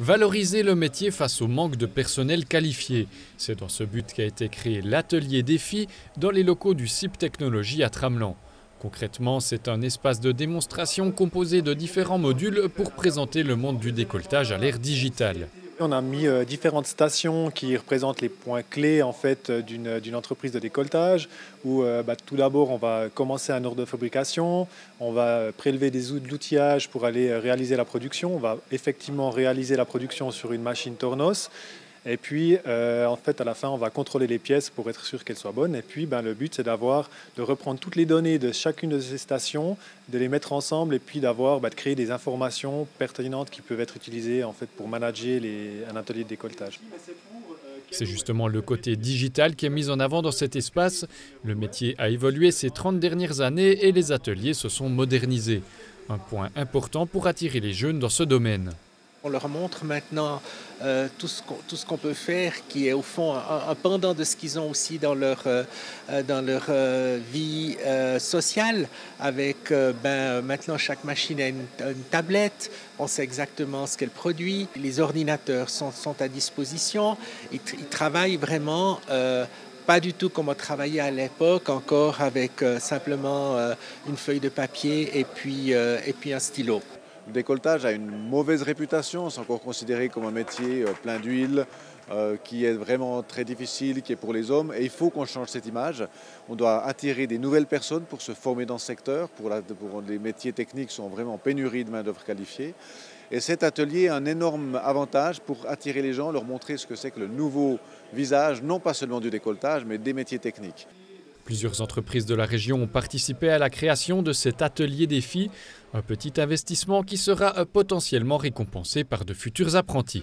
Valoriser le métier face au manque de personnel qualifié. C'est dans ce but qu'a été créé l'atelier Défi dans les locaux du CIP Technologies à Tramelan. Concrètement, c'est un espace de démonstration composé de différents modules pour présenter le monde du décolletage à l'ère digitale. On a mis différentes stations qui représentent les points clés en fait, d'une entreprise de décolletage où tout d'abord on va commencer un ordre de fabrication, on va prélever de l'outillage pour aller réaliser la production, on va effectivement réaliser la production sur une machine Tornos. Et puis, en fait, à la fin, on va contrôler les pièces pour être sûr qu'elles soient bonnes. Et puis, le but, c'est de reprendre toutes les données de chacune de ces stations, de les mettre ensemble et puis de créer des informations pertinentes qui peuvent être utilisées en fait, pour manager un atelier de décolletage. C'est justement le côté digital qui est mis en avant dans cet espace. Le métier a évolué ces 30 dernières années et les ateliers se sont modernisés. Un point important pour attirer les jeunes dans ce domaine. On leur montre maintenant tout ce qu'on peut faire, qui est au fond un pendant de ce qu'ils ont aussi dans leur vie sociale. Avec maintenant chaque machine a une tablette, on sait exactement ce qu'elle produit. Les ordinateurs sont à disposition. Ils travaillent vraiment pas du tout comme on travaillait à l'époque, encore avec simplement une feuille de papier et puis un stylo. Le décolletage a une mauvaise réputation, c'est encore considéré comme un métier plein d'huile, qui est vraiment très difficile, qui est pour les hommes. Et il faut qu'on change cette image. On doit attirer des nouvelles personnes pour se former dans ce secteur. Pour les métiers techniques sont vraiment en pénurie de main-d'œuvre qualifiée. Et cet atelier a un énorme avantage pour attirer les gens, leur montrer ce que c'est que le nouveau visage, non pas seulement du décolletage, mais des métiers techniques. Plusieurs entreprises de la région ont participé à la création de cet atelier Défi, un petit investissement qui sera potentiellement récompensé par de futurs apprentis.